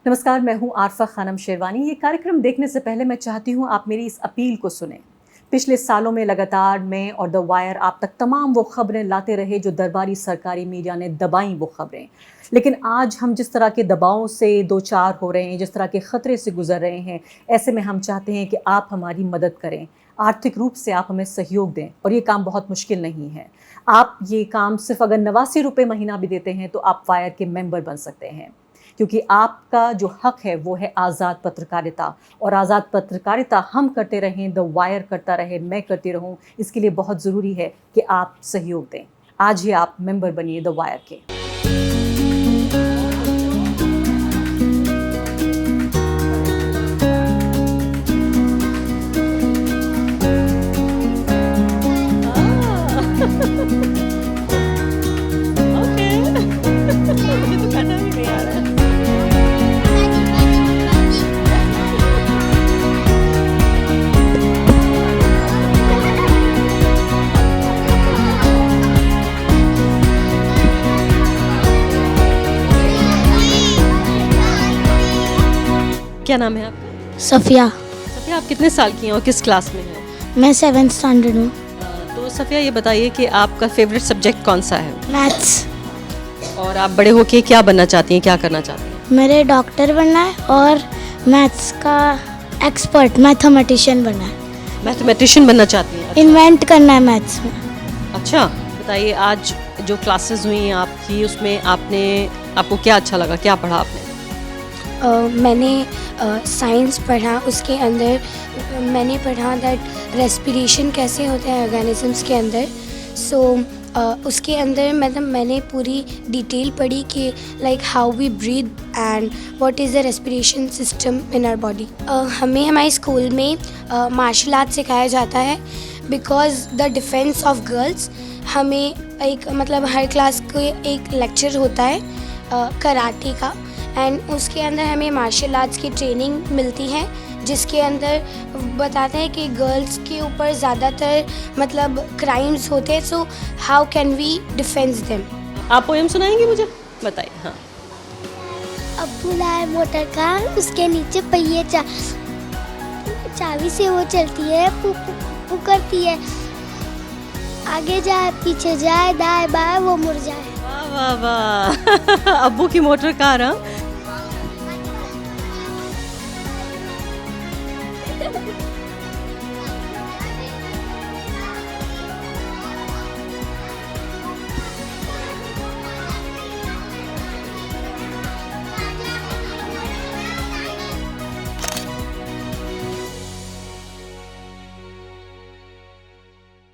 नमस्कार, मैं हूं आरफा खानम शेरवानी। ये कार्यक्रम देखने से पहले मैं चाहती हूं आप मेरी इस अपील को सुनें। पिछले सालों में लगातार मैं और द वायर आप तक तमाम वो खबरें लाते रहे जो दरबारी सरकारी मीडिया ने दबाई वो खबरें। लेकिन आज हम जिस तरह के दबावों से दो चार हो रहे हैं, जिस तरह के खतरे से गुजर रहे हैं, ऐसे में हम चाहते हैं कि आप हमारी मदद करें, आर्थिक रूप से आप हमें सहयोग दें। और ये काम बहुत मुश्किल नहीं है। आप ये काम सिर्फ अगर 89 रुपये महीना भी देते हैं तो आप वायर के मेंबर बन सकते हैं, क्योंकि आपका जो हक है वो है आज़ाद पत्रकारिता। और आज़ाद पत्रकारिता हम करते रहें, द वायर करता रहे, मैं करती रहूं, इसके लिए बहुत ज़रूरी है कि आप सहयोग दें। आज ही आप मेंबर बनिए द वायर के। क्या नाम है आपका? सफ़िया। सफिया, आप कितने साल की हैं और किस क्लास में हैं? मैं 7th स्टैंडर्ड हूँ। तो सफिया, ये बताइए कि आपका फेवरेट सब्जेक्ट कौन सा है मैथ्स। और आप बड़े होके क्या बनना चाहती हैं, क्या करना चाहती हैं? मेरे डॉक्टर बनना है और मैथ्स का एक्सपर्ट मैथमेटिशियन बनना है। मैथमेटिशियन बनना चाहती हैं? इन्वेंट करना है मैथ्स में। अच्छा, बताइए आज जो क्लासेस हुई हैं आपकी, उसमें आपको क्या अच्छा लगा, क्या पढ़ा आपने? मैंने साइंस पढ़ा। उसके अंदर मैंने पढ़ा दैट रेस्पिरेशन कैसे होता है ऑर्गेनिजम्स के अंदर। सो उसके अंदर मतलब मैंने पूरी डिटेल पढ़ी कि like how we breathe and what is the respiration system in our body. हमें हमारे स्कूल में मार्शल आर्ट सिखाया जाता है because the defence of girls. हमें एक मतलब हर क्लास को एक लेक्चर होता है कराटे का, एंड उसके अंदर हमें मार्शल आर्ट्स की ट्रेनिंग मिलती है, जिसके अंदर बताते हैं कि गर्ल्स के ऊपर ज़्यादातर मतलब क्राइम्स होते हैं। So how can we defence them. आप पोएम सुनाएंगे मुझे? बताइए। हाँ। अब्बू लाए मोटर कार, उसके नीचे पहिए चाबी से वो चलती है, पू पू पू करती है, आगे जाए पीछे जाए दाएं बाएं वो मुड़ जाए। वाह वाह वाह अब्बू की मोटर कार। हाँ,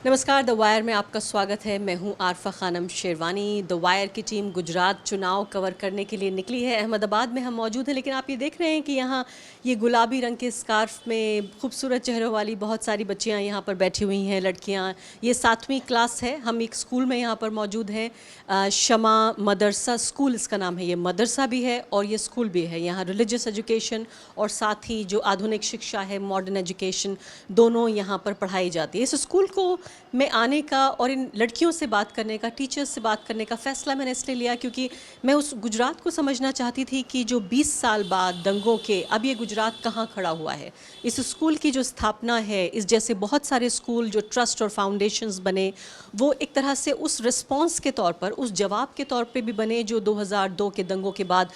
नमस्कार, द वायर में आपका स्वागत है। मैं हूं आरफा खानम शेरवानी। द वायर की टीम गुजरात चुनाव कवर करने के लिए निकली है। अहमदाबाद में हम मौजूद हैं, लेकिन आप ये देख रहे हैं कि यहाँ ये गुलाबी रंग के स्कार्फ में खूबसूरत चेहरों वाली बहुत सारी बच्चियाँ यहाँ पर बैठी हुई हैं, लड़कियाँ। ये 7वीं क्लास है। हम एक स्कूल में यहाँ पर मौजूद हैं, शमा मदरसा स्कूल इसका नाम है। ये मदरसा भी है और ये स्कूल भी है। यहाँ रिलीजियस एजुकेशन और साथ ही जो आधुनिक शिक्षा है, मॉडर्न एजुकेशन, दोनों यहाँ पर पढ़ाई जाती है। इस स्कूल को मैं आने का और इन लड़कियों से बात करने का, टीचर्स से बात करने का फ़ैसला मैंने इसलिए लिया क्योंकि मैं उस गुजरात को समझना चाहती थी कि जो 20 साल बाद दंगों के अब ये गुजरात कहाँ खड़ा हुआ है। इस स्कूल की जो स्थापना है, इस जैसे बहुत सारे स्कूल जो ट्रस्ट और फाउंडेशंस बने, वो एक तरह से उस रिस्पॉन्स के तौर पर, उस जवाब के तौर पर भी बने जो 2002 के दंगों के बाद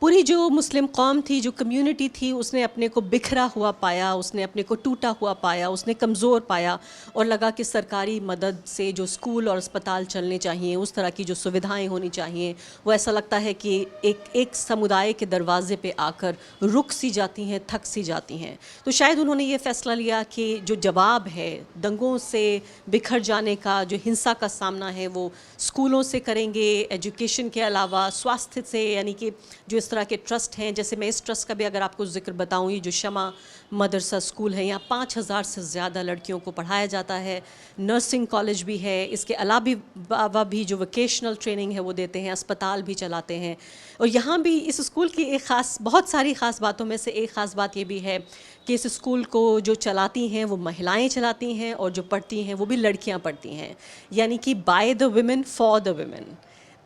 पूरी जो मुस्लिम कौम थी, जो कम्युनिटी थी, उसने अपने को बिखरा हुआ पाया, उसने अपने को टूटा हुआ पाया, उसने कमज़ोर पाया और लगा कि सरकारी मदद से जो स्कूल और अस्पताल चलने चाहिए, उस तरह की जो सुविधाएं होनी चाहिए, वो ऐसा लगता है कि एक समुदाय के दरवाजे पे आकर रुक सी जाती हैं, थक सी जाती हैं। तो शायद उन्होंने ये फ़ैसला लिया कि जो जवाब है दंगों से बिखर जाने का, जो हिंसा का सामना है, वो स्कूलों से करेंगे, एजुकेशन के अलावा स्वास्थ्य से, यानी कि जो इस तरह के ट्रस्ट हैं। जैसे मैं इस ट्रस्ट का भी अगर आपको जिक्र बताऊं, ये जो शमा मदरसा स्कूल है, यहाँ 5000 से ज़्यादा लड़कियों को पढ़ाया जाता है। नर्सिंग कॉलेज भी है, इसके अलावा भी जो वोकेशनल ट्रेनिंग है वो देते हैं, अस्पताल भी चलाते हैं। और यहाँ भी इस स्कूल की एक ख़ास, बहुत सारी ख़ास बातों में से एक ख़ास बात ये भी है कि इस स्कूल को जो चलाती हैं वो महिलाएं चलाती हैं और जो पढ़ती हैं वो भी लड़कियाँ पढ़ती हैं, यानी कि by the women for the women.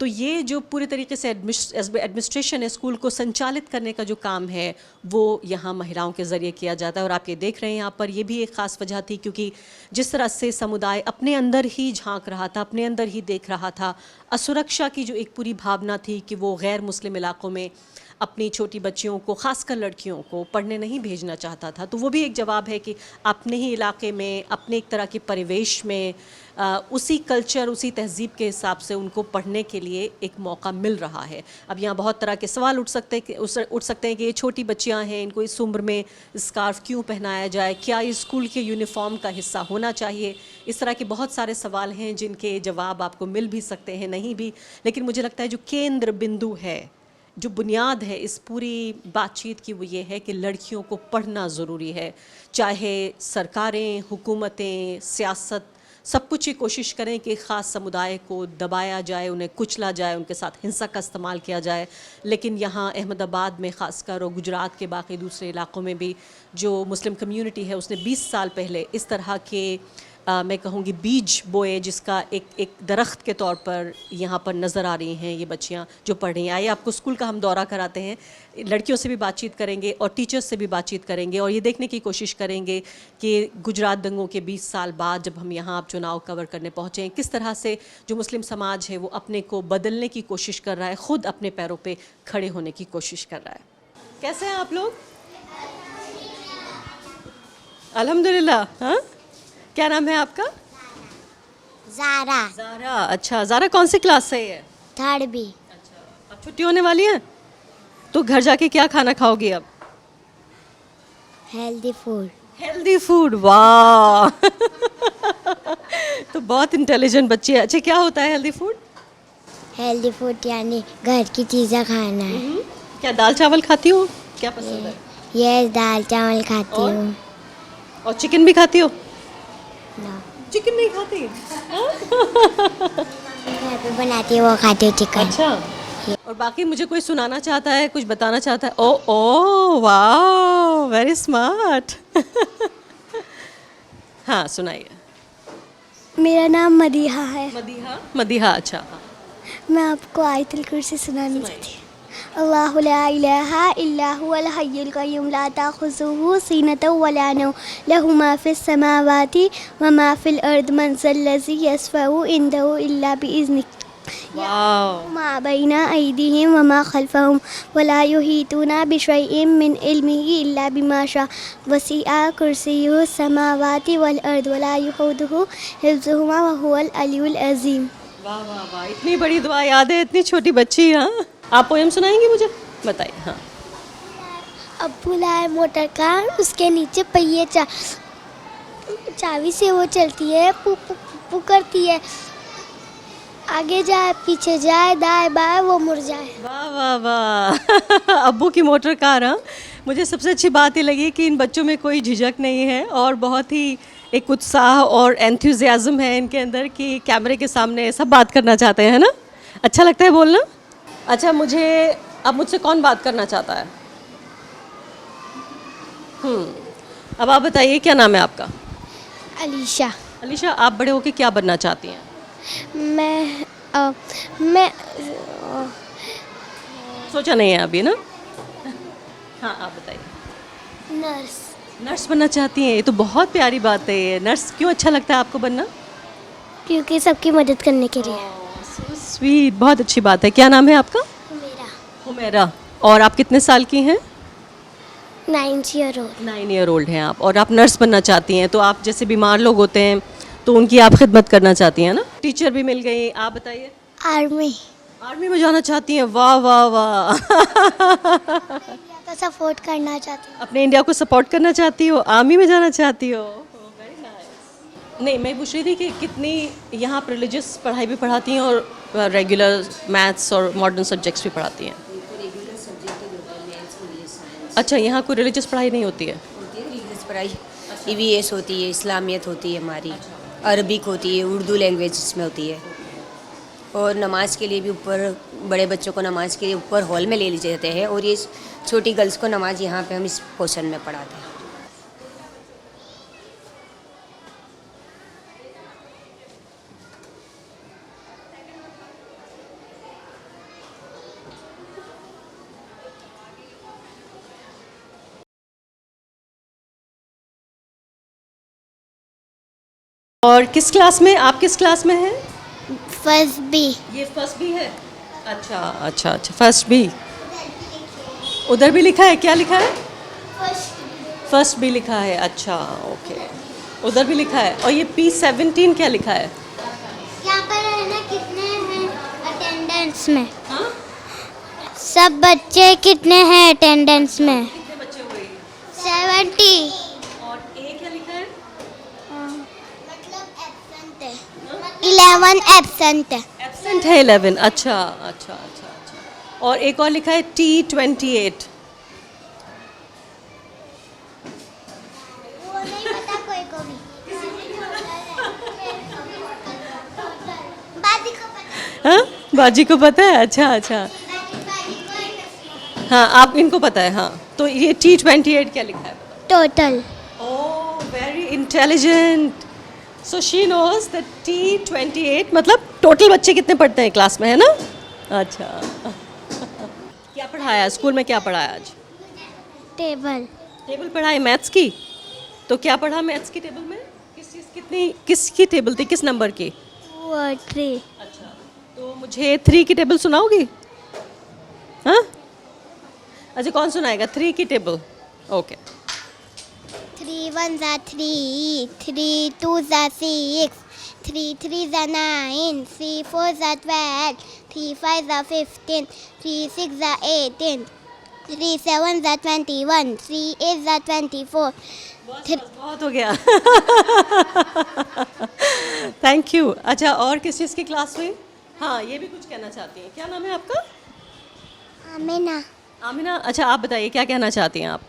तो ये जो पूरे तरीके से एडमिनिस्ट्रेशन है, स्कूल को संचालित करने का जो काम है वो यहाँ महिलाओं के ज़रिए किया जाता है। और आप ये देख रहे हैं यहाँ पर, ये भी एक ख़ास वजह थी क्योंकि जिस तरह से समुदाय अपने अंदर ही झांक रहा था, अपने अंदर ही देख रहा था, असुरक्षा की जो एक पूरी भावना थी कि वो गैर मुस्लिम इलाकों में अपनी छोटी बच्चियों को, ख़ासकर लड़कियों को पढ़ने नहीं भेजना चाहता था। तो वो भी एक जवाब है कि अपने ही इलाके में, अपने एक तरह के परिवेश में उसी कल्चर, उसी तहज़ीब के हिसाब से उनको पढ़ने के लिए एक मौका मिल रहा है। अब यहाँ बहुत तरह के सवाल उठ सकते हैं कि ये छोटी बच्चियाँ हैं, इनको इस उम्र में स्कार्फ क्यों पहनाया जाए, क्या ये स्कूल के यूनिफॉर्म का हिस्सा होना चाहिए। इस तरह के बहुत सारे सवाल हैं जिनके जवाब आपको मिल भी सकते हैं, नहीं भी। लेकिन मुझे लगता है जो केंद्र बिंदु है, जो बुनियाद है इस पूरी बातचीत की, वो ये है कि लड़कियों को पढ़ना ज़रूरी है। चाहे सरकारें, हुकूमतें, सियासत, सब कुछ ही कोशिश करें कि ख़ास समुदाय को दबाया जाए, उन्हें कुचला जाए, उनके साथ हिंसा का इस्तेमाल किया जाए। लेकिन यहाँ अहमदाबाद में ख़ासकर और गुजरात के बाकी दूसरे इलाक़ों में भी जो मुस्लिम कम्युनिटी है उसने 20 साल पहले इस तरह के मैं कहूँगी बीज बोए, जिसका एक दरख्त के तौर पर यहाँ पर नज़र आ रही हैं ये बच्चियाँ जो पढ़ रही हैं। आइए आपको स्कूल का हम दौरा कराते हैं, लड़कियों से भी बातचीत करेंगे और टीचर्स से भी बातचीत करेंगे और ये देखने की कोशिश करेंगे कि गुजरात दंगों के 20 साल बाद जब हम यहाँ आप चुनाव कवर करने पहुँचे हैं, किस तरह से जो मुस्लिम समाज है वो अपने को बदलने की कोशिश कर रहा है, ख़ुद अपने पैरों पर खड़े होने की कोशिश कर रहा है। कैसे हैं आप लोग? अल्हम्दुलिल्लाह। हाँ, क्या नाम है आपका? ज़ारा। ज़ारा। अच्छा, ज़ारा कौन सी क्लास से है? 3rd B। अच्छा, अब छुट्टी होने वाली है तो घर जाके क्या खाना खाओगी अब? Healthy food. हेल्दी फूड, वाह। तो बहुत इंटेलिजेंट बच्ची है। अच्छा, क्या होता है हेल्दी फूड? हेल्दी फूड यानी घर की चीज़ें खाना है। क्या दाल चावल खाती हो? क्या पसंद है? ये दाल चावल खाती हूँ। और चिकन भी खाती हो? ना, चिकन नहीं खाती? घर पे बनाती है वो खाती हूँ चिकन। अच्छा। और बाकी मुझे कोई सुनाना चाहता है, कुछ बताना चाहता है? ओ ओ वाह, वेरी स्मार्ट। हाँ, सुनाइए। मेरा नाम मदीहा है। मदीहा? मदीहा, अच्छा। हाँ। मैं आपको आयतुल कुर्सी सुनानी चाहती हूँ। अल्लाहु ला इलाहा इल्ला हुवल हय्युल क़य्यूम ला ताख़ुज़ुहु सिनतun वला नौम लहु मा फ़िस समावाति व मा फ़िल अर्द मन ज़ल्लज़ी यशफ़अु इंदहु इल्ला बिइज़्निहि वाह। मा बैना अयदीहिम व मा ख़ल्फ़हुम वला युहीतूना बिशैइन मिन इल्मिही इल्ला बिमा शा वसिअ कुर्सियुहु समावाति वल अर्द वला यऊदुहु हिफ़्ज़ुहुमा व हुवल अलियुल अज़ीम। वाह वाह वाह, इतनी बड़ी दुआ याद है, इतनी छोटी बच्ची। हाँ, आप पोयम सुनाएंगे मुझे? बताइए। हाँ। अब्बू लाए मोटर कार, उसके नीचे पहिए चाबी से वो चलती है, पू पू पू करती है, आगे जाए पीछे जाए दाएं बाएं वो मुड़ जाए। वाह वाह वाह। अब्बू की मोटर कार। हाँ, मुझे सबसे अच्छी बात ये लगी कि इन बच्चों में कोई झिझक नहीं है और बहुत ही एक उत्साह और एंथुजियाज्म है इनके अंदर कि कैमरे के सामने सब बात करना चाहते हैं, है ना? अच्छा लगता है बोलना। अच्छा, अब मुझसे कौन बात करना चाहता है? अब आप बताइए, क्या नाम है आपका? अलीशा। अलीशा, आप बड़े होके क्या बनना चाहती हैं? मैं सोचा नहीं है अभी ना? हाँ, आप बताइए। नर्स। नर्स बनना चाहती हैं? ये तो बहुत प्यारी बात है। ये नर्स क्यों अच्छा लगता है आपको बनना? क्योंकि सबकी मदद करने के लिए। सो स्वीट, बहुत अच्छी बात है। क्या नाम है आपका? मेरा हुमैरा। और आप कितने साल की हैं? 9 year old। 9 year old हैं आप, और आप नर्स बनना चाहती हैं। तो आप जैसे बीमार लोग होते हैं तो उनकी आप खिदमत करना चाहती हैं ना? टीचर भी मिल गई। आप बताइए। आर्मी। आर्मी में जाना चाहती हैं? वाह वाह वाह। इंडिया का सपोर्ट करना चाहती हूँ। अपने इंडिया को सपोर्ट करना चाहती हो, आर्मी में जाना चाहती हो? Very nice. नहीं, मैं पूछ रही थी कि कितनी यहाँ पर रिलीजियस पढ़ाई भी पढ़ाती हैं और रेगुलर मैथ्स और मॉडर्न सब्जेक्ट्स भी पढ़ाती हैं? अच्छा, यहाँ कोई रिलीजियस पढ़ाई नहीं होती है? रिलीजियस पढ़ाई EVS होती है, इस्लामियत होती है, हमारी अरबिक होती है, उर्दू लैंग्वेज इसमें होती है। और नमाज के लिए भी ऊपर, बड़े बच्चों को नमाज के लिए ऊपर हॉल में ले जाते हैं, और ये छोटी गर्ल्स को नमाज यहाँ पे हम इस पोर्शन में पढ़ाते हैं। और किस क्लास में, आप किस क्लास में हैं? First B. ये फर्स्ट बी है। अच्छा अच्छा अच्छा, फर्स्ट बी। उधर भी लिखा है, क्या लिखा है? फर्स्ट बी लिखा है। अच्छा ओके, उधर भी लिखा है। और ये P17 क्या लिखा है? यहाँ पर है ना कितने हैं अटेंडेंस में? हाँ, सब बच्चे कितने हैं अटेंडेंस में? कितने बच्चे हुए? 70। और ए क्या लिखा है? मतलब एब्सेंट है। 11 एब्सेंट है। एब्सेंट है 11। अच्छा अच्छा अच्छा अच्छा। और एक और लिखा है T28। वो नहीं पता कोई को भी। बाजी को पता। हाँ, बाजी को पता है। अच्छा अच्छा, हाँ आप इनको पता है। हाँ, तो ये T28 क्या लिखा है? Total. Oh very intelligent. So she knows that T28 मतलब टोटल बच्चे कितने पढ़ते हैं क्लास में, है ना? अच्छा क्या पढ़ाया स्कूल में, क्या पढ़ाया आज? टेबल। टेबल पढ़ाई मैथ्स की। तो क्या पढ़ा मैथ्स की टेबल में? किस चीज़, कितनी किसकी टेबल थी, किस नंबर की? 2 और 3। अच्छा, तो मुझे 3 की टेबल सुनाओगी? हाँ, अच्छा कौन सुनाएगा 3 की table? Okay. 3 1 are 3, 3 2 are 6, 3 3 are 9, 3 4 are 12, 3 5 are 15, 3 6 are 18, 3 7 are 21, 3 8 are 24. बहुत हो गया थैंक यू। अच्छा, और किस चीज़ की क्लास हुई? हाँ, ये भी कुछ कहना चाहती हैं। क्या नाम है आपका? आमिना। आमिना। अच्छा, आप बताइए क्या कहना चाहती हैं आप?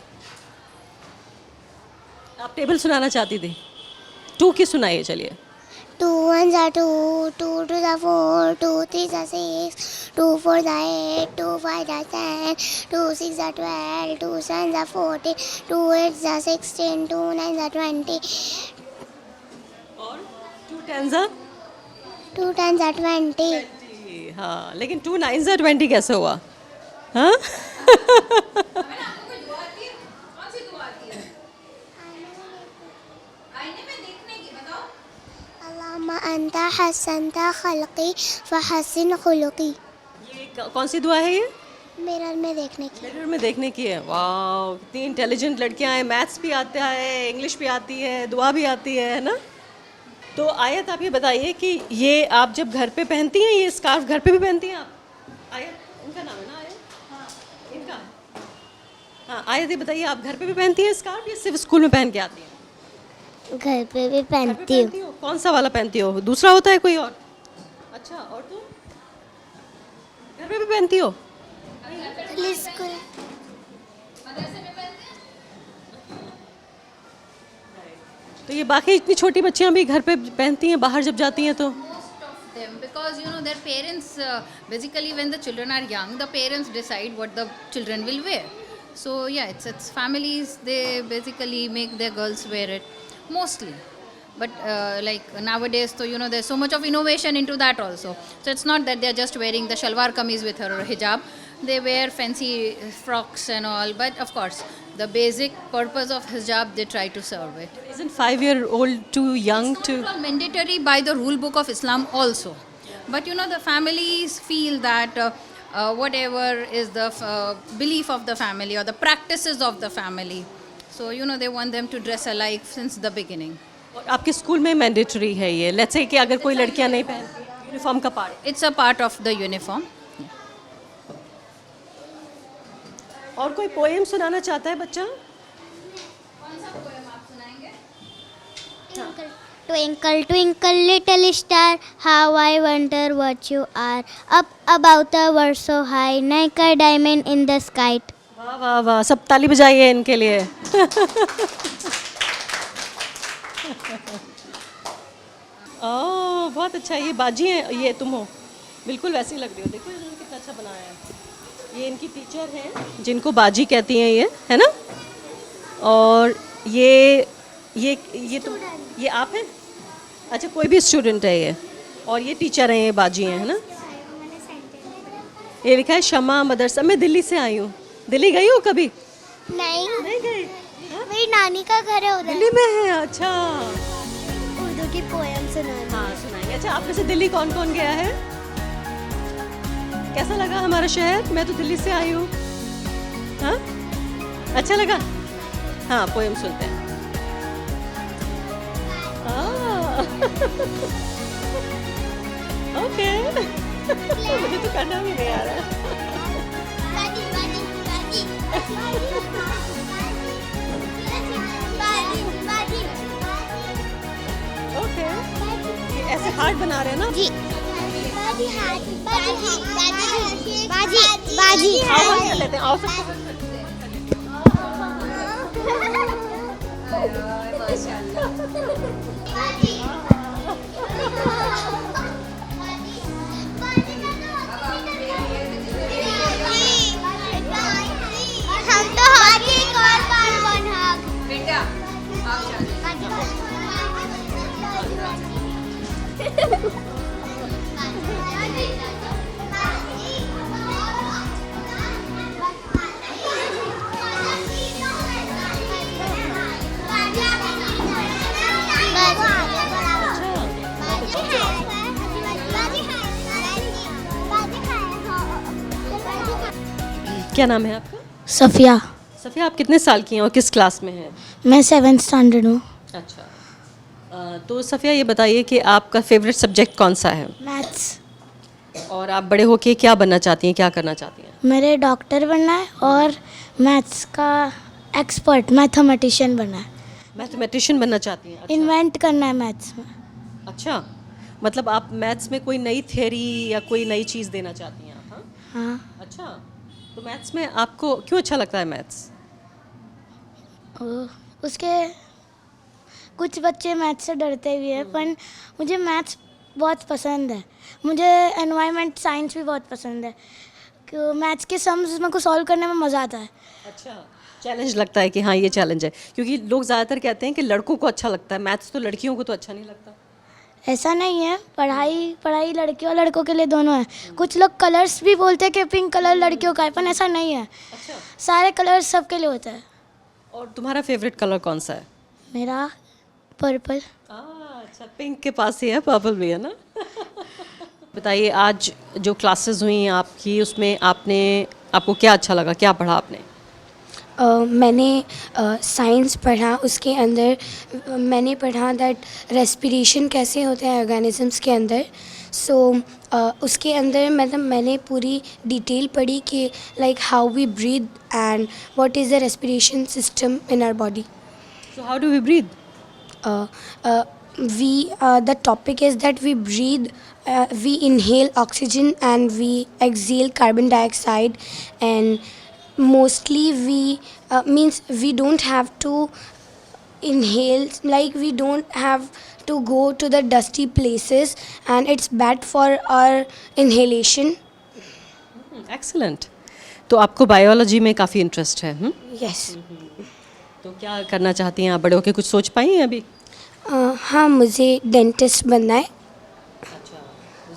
आप टेबल सुनाना चाहती थी। 2 की सुनाइए, चलिए। 2 1 are 2, 2 2 are 4, 2 3 are 6, 2 4 are 8, 2 5 are 10, 2 6 are 12, 2 7 are 14, 2 8 are 16, 2 9 are 20, और 2 10s are 2 10 are 20. 20। हाँ, लेकिन 2 9s are 20 कैसे हुआ? हाँ अल्लाहुम्मा अंता हसनता खल्क़ी फहसिन खुलुक़ी। ये कौन सी दुआ है ये? मिरर में देखने की। मिरर में देखने की है। वाह, कितनी इंटेलिजेंट लड़कियां हैं। मैथ्स भी आता है, इंग्लिश भी आती है, दुआ भी आती है ना? तो आयत, आप ये बताइए कि ये आप जब घर पे पहनती हैं, ये स्कार्फ घर पे भी पहनती हैं आप? आयत, इनका नाम है ना आयत? हाँ, इनका। हाँ, आयत ये बताइए, आप घर पे भी पहनती हैं स्कार्फ या सिर्फ स्कूल में पहन के आती हैं? घर पे भी घर पे पहनती हूँ। पहनती हो? कौन सा वाला पहनती हो? दूसरा होता है कोई और? अच्छा, और तुम घर पे भी पहनती हो? स्कूल। तो ये बाकी इतनी छोटी बच्चियां भी घर पे पहनती हैं, बाहर जब जाती हैं तो? Them because you know their parents basically when the children are young the parents decide what the children will wear, so yeah it's families, they basically make their girls wear it mostly, but like nowadays so you know there's so much of innovation into that also, so it's not that they're just wearing the shalwar kameez with her hijab, they wear fancy frocks and all, but of course the basic purpose of hijab they try to serve it. Isn't 5-year-old too young It's to? not at all mandatory by the rule book of Islam also. But you know, the families feel that whatever is the belief of the family or the practices of the family, so you know, they want them to dress alike since the beginning. और आपके school में mandatory है ये? Let's say कि अगर कोई लड़कियां नहीं पहनती, यूनिफॉर्म का part. It's a part of the uniform. और कोई पोएम सुनाना चाहता है बच्चा? Twinkle, twinkle, little star, how I wonder what you are. Up about the world so high, like a diamond in the sky. वाह वाह वाह, सब ताली बजाइए इनके लिए ओह बहुत अच्छा। ये बाजी हैं, ये तुम हो, बिल्कुल वैसी लग रही हो। देखो इन्होंने कितना अच्छा बनाया है। ये इनकी टीचर हैं जिनको बाजी कहती हैं, ये है ना? और ये तुम, ये आप हैं? अच्छा, कोई भी स्टूडेंट है ये, और ये टीचर हैं, ये बाजी हैं, है ना? ये लिखा है शमा मदरसा। मैं दिल्ली से आई हूँ। दिल्ली गई हो कभी? नहीं, नहीं गई। मेरी नानी का घर है उधर। दिल्ली में है? अच्छा। उर्दू की पोएम सुनाना। हाँ सुनाएंगे। अच्छा, आप में से दिल्ली कौन कौन गया है? कैसा लगा हमारा शहर? मैं तो दिल्ली से आई हूँ। हाँ, अच्छा लगा? हाँ, पोएम सुनते हैं। ओके। मुझे तो करना भी नहीं आ रहा है। बाजी बाजी बाजी बाजी बाजी ओके, ये ऐसे हार्ट बना रहे हैं ना? जी बाजी बाजी बाजी बाजी बाजी आओ कर लेते हैं, आओ सबको। हम तो हाथी और वन हग बेटा आप क्या नाम है आपका? सफ़िया। सफिया, आप कितने साल की हैं और किस क्लास में हैं? मैं 7th स्टैंडर्ड हूँ। अच्छा, तो सफिया ये बताइए कि आपका फेवरेट सब्जेक्ट कौन सा है मैथ्स। और आप बड़े होके क्या बनना चाहती हैं, क्या करना चाहती हैं? मेरे डॉक्टर बनना है और मैथ्स का एक्सपर्ट मैथमेटिशियन बनना है। मैथमेटिशियन बनना चाहती हैं? अच्छा, इन्वेंट करना है मैथ्स में। अच्छा, मतलब आप मैथ्स में कोई नई थ्योरी या कोई नई चीज़ देना चाहती हैं आप? हाँ, हाँ। अच्छा, तो मैथ्स में आपको क्यों अच्छा लगता है मैथ्स? उसके कुछ बच्चे मैथ्स से डरते भी हैं, पर मुझे मैथ्स बहुत पसंद है। मुझे एनवायरनमेंट साइंस भी बहुत पसंद है। मैथ्स के सम्स मेरे को सॉल्व करने में मज़ा आता है। अच्छा, चैलेंज लगता है कि हाँ ये चैलेंज है, क्योंकि लोग ज़्यादातर कहते हैं कि लड़कों को अच्छा लगता है मैथ्स, तो लड़कियों को तो अच्छा नहीं लगता। ऐसा नहीं है, पढ़ाई लड़कियों और लड़कों के लिए दोनों है। कुछ लोग कलर्स भी बोलते हैं कि पिंक कलर लड़कियों का है, पर ऐसा नहीं है। अच्छा, सारे कलर्स सबके लिए होता है। और तुम्हारा फेवरेट कलर कौन सा है? मेरा पर्पल। अच्छा, पिंक के पास ही है, पर्पल भी है ना? बताइए, आज जो क्लासेस हुई आपकी उसमें आपको क्या अच्छा लगा, क्या पढ़ा आपने? मैंने साइंस पढ़ा, उसके अंदर मैंने पढ़ा दैट रेस्पिरेशन कैसे होते हैं ऑर्गेनिजम्स के अंदर। सो उसके अंदर मतलब मैंने पूरी डिटेल पढ़ी कि like how we breathe and what is the respiration system in our body. So how do we breathe? The topic is that we breathe, we inhale oxygen and we exhale carbon dioxide, and mostly we don't have to inhale, like we don't have to go to the dusty places and it's bad for our inhalation. Excellent. तो आपको biology में काफ़ी interest है? Yes. तो क्या करना चाहती हैं आप बड़े होकर, कुछ सोच पाई हैं अभी? हाँ, मुझे डेंटिस्ट बनना है। अच्छा,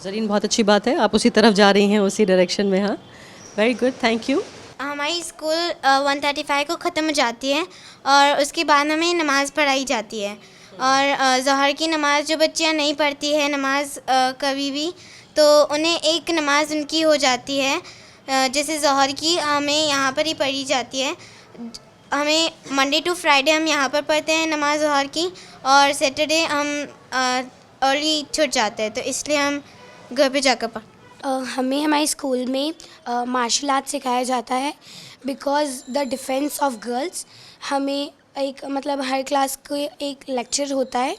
ज़रीन, बहुत अच्छी बात है, आप उसी तरफ जा रही हैं, उसी डायरेक्शन में। हाँ, वेरी गुड, थैंक यू। हमारी स्कूल 135 को ख़त्म हो जाती है और उसके बाद हमें नमाज़ पढ़ाई जाती है। और ज़ोहर की नमाज़ जो बच्चियाँ नहीं पढ़ती है नमाज़ कभी भी, तो उन्हें एक नमाज़ उनकी हो जाती है। जैसे ज़ोहर की हमें यहाँ पर ही पढ़ी जाती है। हमें मंडे टू फ्राइडे हम यहाँ पर पढ़ते हैं नमाज ज़ोहर की, और सैटरडे हम अर्ली छूट जाते हैं, तो इसलिए हम घर पे जाकर पढ़। हमें हमारे स्कूल में मार्शल आर्ट सिखाया जाता है because the defence of girls. हमें एक मतलब हर क्लास को एक लेक्चर होता है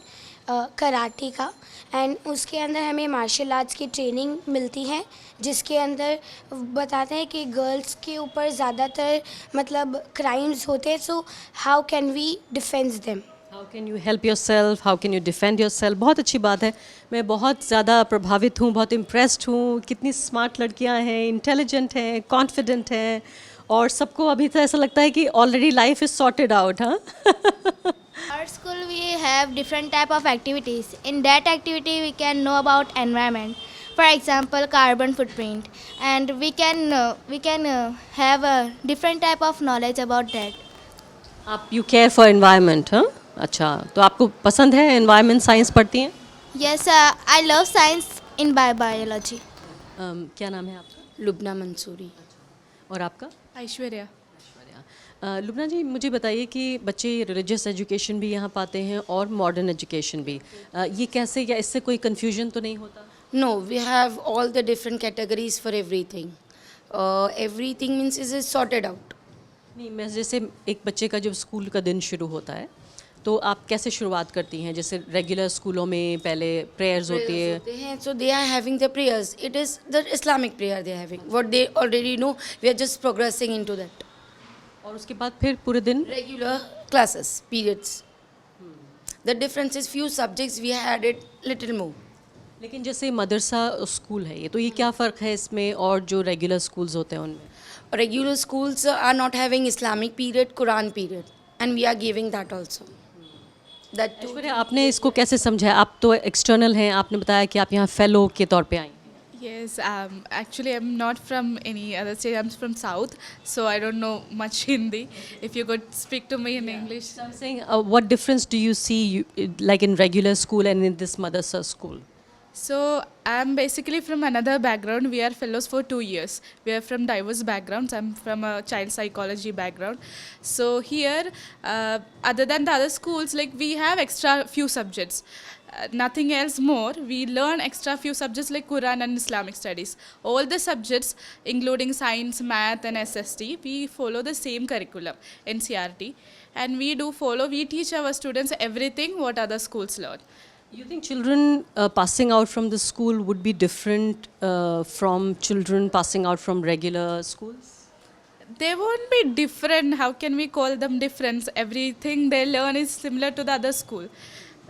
कराटे का, एंड उसके अंदर हमें मार्शल आर्ट्स की ट्रेनिंग मिलती है, जिसके अंदर बताते हैं कि गर्ल्स के ऊपर ज़्यादातर मतलब क्राइम्स होते हैं, so how can we defence them, how can you help yourself, how can you defend yourself. बहुत अच्छी बात है, मैं बहुत ज़्यादा प्रभावित हूँ, बहुत इम्प्रेस्ड हूँ। कितनी स्मार्ट लड़कियाँ हैं, इंटेलिजेंट हैं, कॉन्फिडेंट हैं, और सबको अभी तो ऐसा लगता है कि already life is sorted out. हाँ, Our school we have different type of activities. In that activity we can know about environment. For example, carbon footprint, and we can have a different type of knowledge about that. आप you care for environment? हाँ, अच्छा, तो आपको पसंद है environment science पढ़ती हैं? Yes, I love science in biology. क्या नाम है आपका लुबना मंसूरी। और आपका? ऐश्वर्या। लुबना जी, मुझे बताइए कि बच्चे रिलीजियस एजुकेशन भी यहाँ पाते हैं और मॉडर्न एजुकेशन भी, ये कैसे, या इससे कोई कन्फ्यूजन तो नहीं होता? No, we have all the different categories for everything. Everything means is sorted out. नहीं, मैं जैसे एक बच्चे का जब स्कूल का दिन शुरू होता है तो आप कैसे शुरुआत करती हैं? जैसे रेगुलर स्कूलों में पहले प्रेयर्स होती है। होते हैं, so they are having the prayers. It is the Islamic prayer they are having. What they already know, we are just progressing into that. और उसके बाद फिर पूरे दिन Regular classes, periods. The difference is few subjects we added little more. लेकिन जैसे मदरसा school है ये, तो ये क्या फ़र्क है इसमें और जो रेगुलर स्कूल्स होते हैं उनमें? Regular schools are not having Islamic period, Quran period, and we are giving that also. That too. Aishwarya, आपने इसको कैसे समझा है? आप तो एक्सटर्नल हैं, आपने बताया कि आप यहाँ फेलो के तौर पे आई हैं। Yes, actually, I'm not from any other state. I'm from South, so I don't know much Hindi. If you could speak to me in English. So I'm saying, what difference do you see, like in regular school and in this madrasa school? So I'm basically from another background. We are fellows for 2 years. We are from diverse backgrounds. I'm from a child psychology background. So here, other than the other schools, like we have extra few subjects. Nothing else more. We learn extra few subjects like Quran and Islamic studies. All the subjects, including science, math, and SST, we follow the same curriculum, NCRT, and we teach our students everything what other schools learn. You think children passing out from the school would be different from children passing out from regular schools? They won't be different. How can we call them different? Everything they learn is similar to the other school.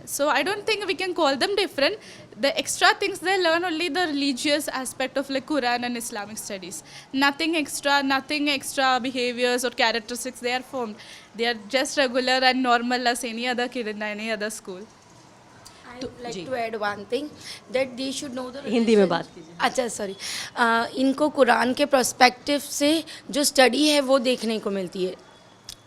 So I don't think we can call them different. The extra things they learn only the religious aspect of like Quran and Islamic studies. Nothing extra behaviors or characteristics they are formed. They are just regular and normal as any other kid in any other school. I would like to add one thing that they should know the Hindi में बात कीजिए। अच्छा sorry, इनको कुरान के perspective से जो study है वो देखने को मिलती है.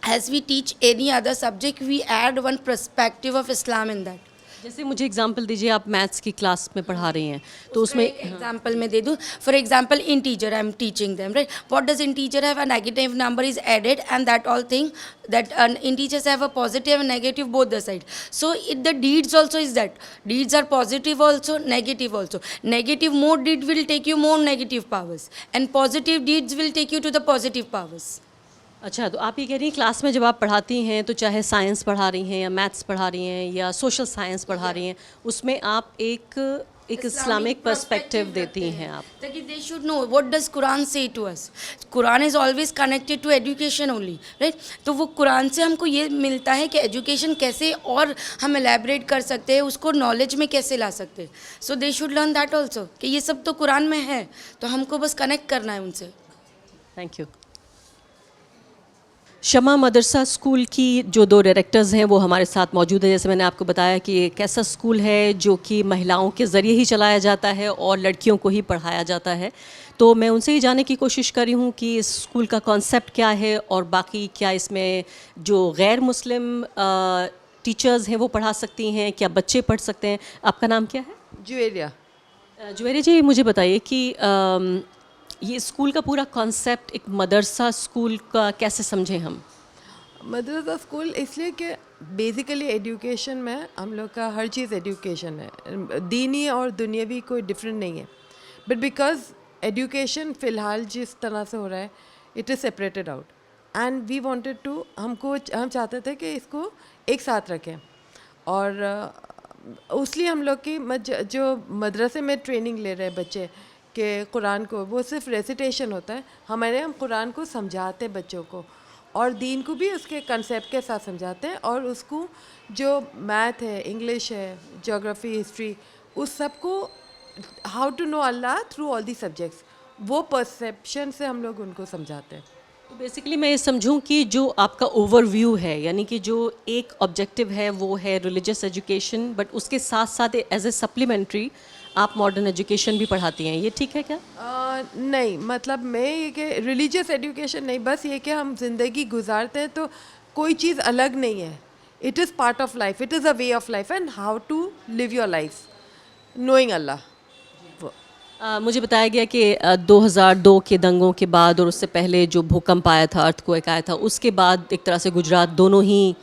As we teach any other subject we add one perspective of Islam in that. जैसे मुझे एग्जांपल दीजिए, आप मैथ्स की क्लास में पढ़ा रही हैं तो उसमें एग्जाम्पल मैं दे दूँ. For example integer I am teaching them, right. What does integer have? A negative number is added and that all thing that integers have a positive and negative both the side. So the deeds also is that deeds are positive also, negative also. Negative more deed will take you more negative powers and positive deeds will take you to the positive powers. अच्छा, तो आप ये कह रही हैं class में जब आप पढ़ाती हैं तो चाहे साइंस पढ़ा रही हैं या मैथ्स पढ़ा रही हैं या सोशल साइंस पढ़ा रही हैं, उसमें आप एक इस्लामिक पर्सपेक्टिव देती हैं आप, ताकि they should know what does Quran say to us. Quran is always connected to education only, right. तो वो कुरान से हमको ये मिलता है कि एजुकेशन कैसे और हम एलैबोरेट कर सकते हैं, उसको नॉलेज में कैसे ला सकते हैं. So they should learn that also कि ये सब तो कुरान में है, तो हमको बस कनेक्ट करना है उनसे. Thank you. Shama Madrasa school की जो 2 डायरेक्टर्स हैं वो हमारे साथ मौजूद है. जैसे मैंने आपको बताया कि एक ऐसा स्कूल है जो कि महिलाओं के ज़रिए ही चलाया जाता है और लड़कियों को ही पढ़ाया जाता है. तो मैं उनसे ही जानने की कोशिश कर रही हूँ कि इस स्कूल का कॉन्सेप्ट क्या है और बाकी क्या इसमें जो गैर मुस्लिम टीचर्स हैं वो पढ़ा सकती हैं, क्या बच्चे पढ़ सकते हैं. आपका नाम क्या है? जुवेरिया. जुवेरिया जी, मुझे बताइए कि ये स्कूल का पूरा कॉन्सेप्ट एक मदरसा स्कूल का कैसे समझें हम? मदरसा स्कूल इसलिए कि बेसिकली एजुकेशन में हम लोग का हर चीज़ एजुकेशन है, दीनी और दुनियावी कोई डिफरेंट नहीं है. बट बिकॉज एजुकेशन फ़िलहाल जिस तरह से हो रहा है, it is separated out and we wanted to, हम चाहते थे कि इसको एक साथ रखें. और उसलिए हम लोग की जो मदरसे में ट्रेनिंग ले रहे बच्चे कि कुरान को वो सिर्फ रेसिटेशन होता है, हम कुरान को समझाते हैं बच्चों को और दीन को भी उसके कंसेप्ट के साथ समझाते हैं. और उसको जो मैथ है, इंग्लिश है, ज्योग्राफी, हिस्ट्री, उस सब को how to know Allah through all the subjects, वो परसेप्शन से हम लोग उनको समझाते हैं. तो बेसिकली मैं ये समझूं कि जो आपका ओवरव्यू है, यानी कि जो एक ऑब्जेक्टिव है वो है रिलीजियस एजुकेशन, बट उसके साथ साथ एज ए सप्लीमेंट्री आप मॉडर्न एजुकेशन भी पढ़ाती हैं, ये ठीक है क्या? नहीं, मतलब मैं ये कि रिलीजियस एजुकेशन नहीं, बस ये कि हम ज़िंदगी गुजारते हैं तो कोई चीज़ अलग नहीं है. It is part of life. It is a way of life and how to live your life, knowing Allah. मुझे बताया गया कि 2002 के दंगों के बाद और उससे पहले जो भूकंप आया था, अर्थक्वेक आया था, उसके बाद एक तरह से गुजरात दोनों ही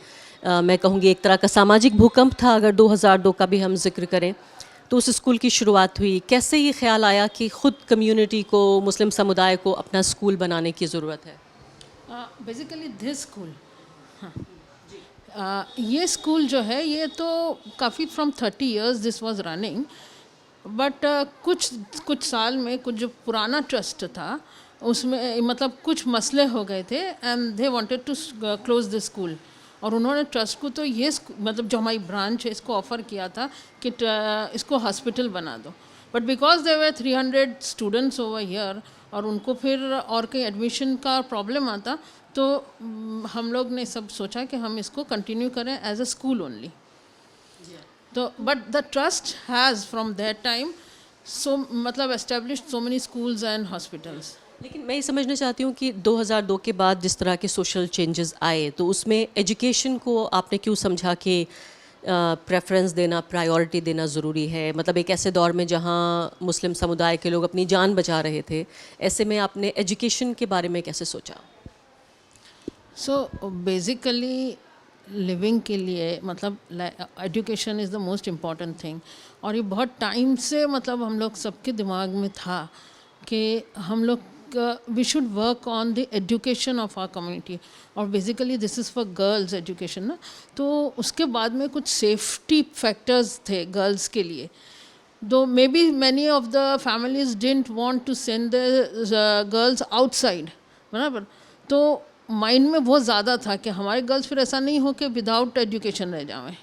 मैं कहूँगी एक तरह का सामाजिक भूकंप था। अगर 2002 का भी हम जिक्र करें तो उस स्कूल की शुरुआत हुई। कैसे ये ख्याल आया कि ख़ुद कम्युनिटी को, मुस्लिम समुदाय को अपना स्कूल बनाने की ज़रूरत है? बेसिकली दिस स्कूल, हाँ, ये स्कूल जो है ये तो काफ़ी from 30 years this was running, but कुछ साल में कुछ जो पुराना ट्रस्ट था उसमें मतलब कुछ मसले हो गए थे and they wanted to close the school. और उन्होंने ट्रस्ट को तो ये मतलब जो हमारी ब्रांच है इसको ऑफ़र किया था कि इसको हॉस्पिटल बना दो, but because they were 300 students over here और उनको फिर और कहीं एडमिशन का प्रॉब्लम आता तो हम लोग ने सब सोचा कि हम इसको कंटिन्यू करें एज अ स्कूल ओनली। तो but the trust has from that time so मतलब established so many schools and hospitals. लेकिन मैं ये समझना चाहती हूँ कि 2002 के बाद जिस तरह के सोशल चेंजेस आए तो उसमें एजुकेशन को आपने क्यों समझा कि प्रेफरेंस देना, प्रायोरिटी देना ज़रूरी है? मतलब एक ऐसे दौर में जहाँ मुस्लिम समुदाय के लोग अपनी जान बचा रहे थे, ऐसे में आपने एजुकेशन के बारे में कैसे सोचा? सो बेसिकली लिविंग के लिए मतलब education is the most important thing. और ये बहुत टाइम से मतलब हम लोग सबके दिमाग में था कि हम लोग we should work on the education of our community. और basically this is for girls education ना, तो उसके बाद में कुछ सेफ्टी फैक्टर्स थे गर्ल्स के लिए। Though maybe many of the families didn't want to send the girls outside, बराबर। तो माइंड में बहुत ज़्यादा था कि हमारे गर्ल्स फिर ऐसा नहीं हो कि विदाउट एजुकेशन रह जाएं,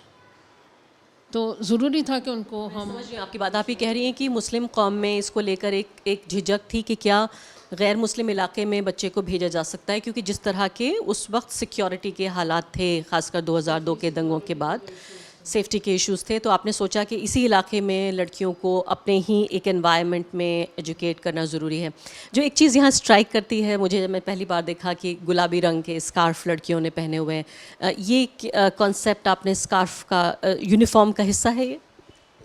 तो ज़रूरी था कि उनको हम समझ रही हूँ आपकी बात। आप ये कह रही हैं कि मुस्लिम कौम में इसको लेकर एक झिझक थी कि क्या गैर मुस्लिम इलाके में बच्चे को भेजा जा सकता है, क्योंकि जिस तरह के उस वक्त सिक्योरिटी के हालात थे, ख़ासकर 2002 के दंगों के बाद सेफ्टी के इश्यूज़ थे। तो आपने सोचा कि इसी इलाके में लड़कियों को अपने ही एक एनवायरनमेंट में एजुकेट करना ज़रूरी है। जो एक चीज़ यहाँ स्ट्राइक करती है मुझे, जब मैं पहली बार देखा कि गुलाबी रंग के स्कार्फ लड़कियों ने पहने हुए हैं, ये कॉन्सेप्ट आपने स्कार्फ का यूनिफॉर्म का हिस्सा है ये?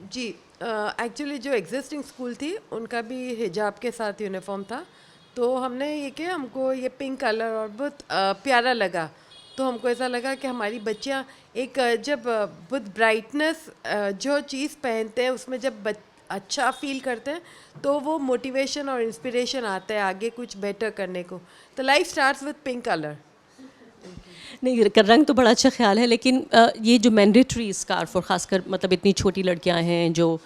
जी, एक्चुअली जो एग्जिस्टिंग स्कूल थी उनका भी हिजाब के साथ यूनिफॉर्म था, तो हमने ये किया, हमको ये पिंक कलर और बहुत प्यारा लगा, तो हमको ऐसा लगा कि हमारी बच्चियाँ एक जब बहुत ब्राइटनेस जो चीज़ पहनते हैं उसमें जब अच्छा फील करते हैं तो वो मोटिवेशन और इंस्पिरेशन आता है आगे कुछ बेटर करने को। तो life starts with pink colour. नहीं, रंग तो बड़ा अच्छा ख्याल है, लेकिन ये जो मैंडेटरी स्कार्फ और ख़ासकर मतलब इतनी छोटी लड़कियां हैं जो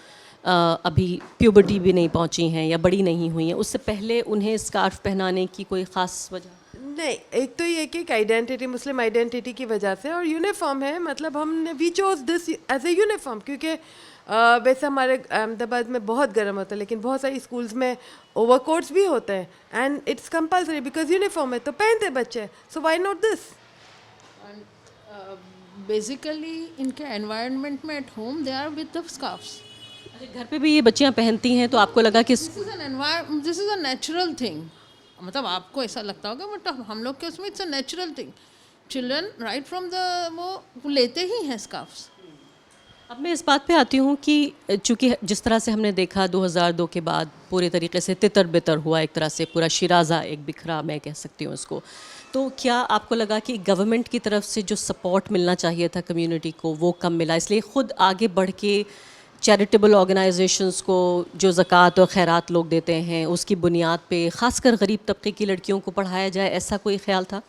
अभी प्यूबर्टी भी नहीं पहुंची हैं या बड़ी नहीं हुई हैं, उससे पहले उन्हें स्कार्फ पहनाने की कोई ख़ास वजह? नहीं, एक तो ये कि एक आइडेंटिटी, मुस्लिम आइडेंटिटी की वजह से, और यूनिफॉर्म है, मतलब हमने we chose this as a uniform, क्योंकि वैसे हमारे अहमदाबाद में बहुत गर्म होता है लेकिन बहुत सारी स्कूल्स में ओवरकोट्स भी होते हैं and it's compulsory because uniform है तो पहनते बच्चे, so why not this. Basically इनके एनवायरनमेंट में at home they are with the scarves. घर पे भी ये बच्चियां पहनती हैं, तो आपको लगा कि this is a natural thing, मतलब आपको ऐसा लगता होगा बट हम लोग के उसमें it's a natural thing. Children right from the वो लेते ही हैं स्कार्फ्स। अब मैं इस बात पे आती हूँ कि चूँकि जिस तरह से हमने देखा 2002 के बाद पूरे तरीके से तितर बितर हुआ, एक तरह से पूरा शिराज़ा एक बिखरा, मैं कह सकती हूँ इसको, तो क्या आपको लगा कि गवर्नमेंट की तरफ से जो सपोर्ट मिलना चाहिए था कम्युनिटी को वो कम मिला, इसलिए ख़ुद आगे बढ़ के चैरिटेबल ऑर्गेनाइजेशंस को जो ज़कात और खैरात लोग देते हैं उसकी बुनियाद पे ख़ासकर गरीब तबके की लड़कियों को पढ़ाया जाए, ऐसा कोई ख्याल था?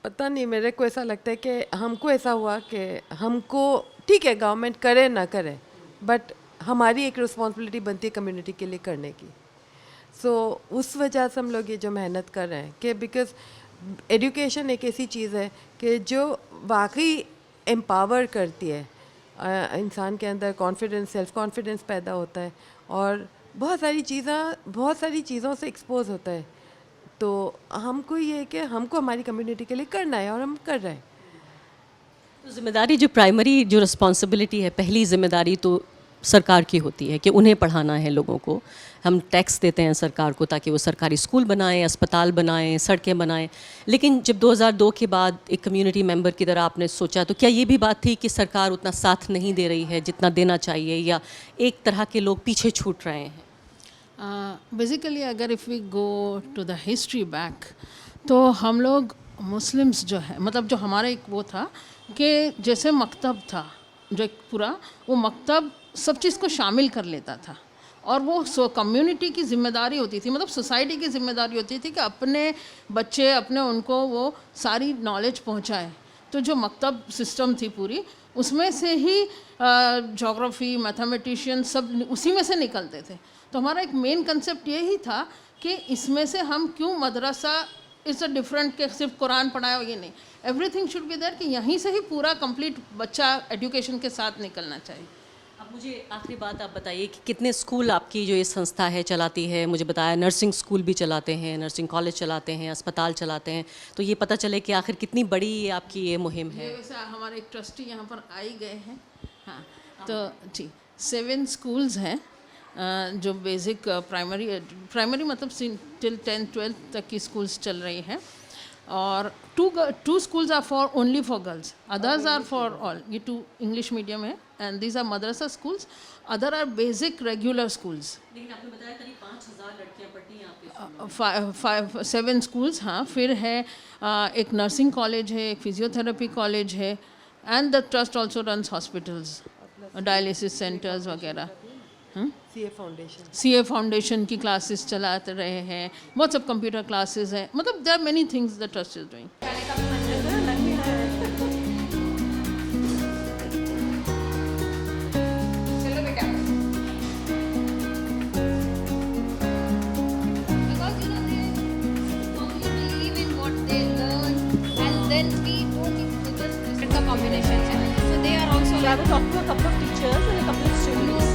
पता नहीं, मेरे को ऐसा लगता है कि हमको ऐसा हुआ कि हमको ठीक है गवर्नमेंट करे ना करे बट हमारी एक रिस्पॉन्सिबिलिटी बनती है कम्युनिटी के लिए करने की। सो उस वजह से हम लोग ये जो मेहनत कर रहे हैं कि बिकॉज एजुकेशन एक ऐसी चीज़ है कि जो वाकई एम्पावर करती है, इंसान के अंदर कॉन्फिडेंस, सेल्फ कॉन्फिडेंस पैदा होता है और बहुत सारी चीज़ों से एक्सपोज होता है। तो हमको ये है कि हमको हमारी कम्युनिटी के लिए करना है और हम कर रहे हैं। तो जिम्मेदारी जो प्राइमरी जो रिस्पॉन्सिबिलिटी है, पहली जिम्मेदारी तो सरकार की होती है कि उन्हें पढ़ाना है लोगों को। हम टैक्स देते हैं सरकार को ताकि वो सरकारी स्कूल बनाएं, अस्पताल बनाएं, सड़कें बनाएं। लेकिन जब 2002 के बाद एक कम्युनिटी मेंबर की तरह आपने सोचा, तो क्या ये भी बात थी कि सरकार उतना साथ नहीं दे रही है जितना देना चाहिए, या एक तरह के लोग पीछे छूट रहे हैं? बेसिकली अगर if we go to the history back, तो हम लोग मुस्लिम्स जो है, मतलब जो हमारा एक वो था कि जैसे मकतब था जो एक पूरा, वो मकतब सब चीज़ को शामिल कर लेता था, और वो कम्युनिटी की जिम्मेदारी होती थी, मतलब सोसाइटी की जिम्मेदारी होती थी कि अपने बच्चे अपने उनको वो सारी नॉलेज पहुंचाए। तो जो मकतब सिस्टम थी पूरी, उसमें से ही ज्योग्राफी, मैथमेटिशियन सब उसी में से निकलते थे। तो हमारा एक मेन कंसेप्ट यही था कि इसमें से हम क्यों मदरसा इट्स अ डिफरेंट के सिर्फ कुरान पढ़ाया हो, ये नहीं, एवरीथिंग शुड बी देयर, कि यहीं से ही पूरा कंप्लीट बच्चा एजुकेशन के साथ निकलना चाहिए। अब मुझे आखिरी बात आप बताइए कि कितने स्कूल आपकी जो ये संस्था है चलाती है? मुझे बताया नर्सिंग स्कूल भी चलाते हैं, नर्सिंग कॉलेज चलाते हैं, अस्पताल चलाते हैं, तो ये पता चले कि आखिर कितनी बड़ी ये आपकी ये मुहिम है। ये वैसे हमारे एक ट्रस्टी यहाँ पर आ ही गए हैं। हाँ, तो जी 7 स्कूल्स हैं जो बेसिक प्राइमरी मतलब टिल 10-12 तक की स्कूल्स चल रही हैं, और two schools are for only for girls, others are for all. ये 2 इंग्लिश मीडियम है, and these are madrasa schools, other are basic regular schools. लेकिन आपने बताया करीब 5000 लड़कियां पढ़ती हैं आपके 7 schools। हाँ, फिर है एक नर्सिंग कॉलेज है, एक फिजियोथेरेपी कॉलेज है, and the trust also runs hospitals, dialysis centres वगैरह। CA फाउंडेशन की क्लासेस चलाते रहे हैं, बहुत सब कंप्यूटर क्लासेस हैं, मतलब there are many things the trust is doing. Because you know they strongly believe in what they learn, and then we don't need to just listen to combination. So they are also. I will talk to a couple of teachers and a couple of students.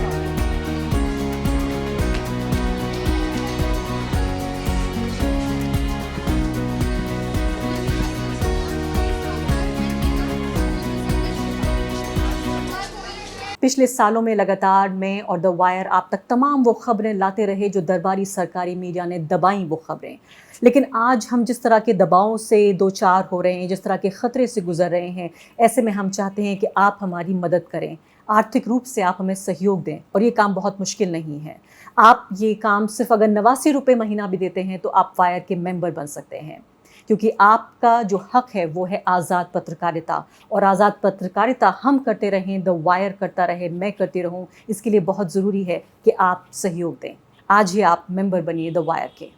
पिछले सालों में लगातार मैं और the wire आप तक तमाम वो खबरें लाते रहे जो दरबारी सरकारी मीडिया ने दबाई वो खबरें। लेकिन आज हम जिस तरह के दबावों से दो चार हो रहे हैं, जिस तरह के ख़तरे से गुजर रहे हैं, ऐसे में हम चाहते हैं कि आप हमारी मदद करें, आर्थिक रूप से आप हमें सहयोग दें। और ये काम बहुत मुश्किल नहीं है। आप ये काम सिर्फ अगर 89 रुपये महीना भी देते हैं तो आप वायर के मेंबर बन सकते हैं, क्योंकि आपका जो हक है वो है आज़ाद पत्रकारिता। और आज़ाद पत्रकारिता हम करते रहें, द वायर करता रहे, मैं करती रहूं, इसके लिए बहुत ज़रूरी है कि आप सहयोग दें। आज ही आप मेंबर बनिए द वायर के।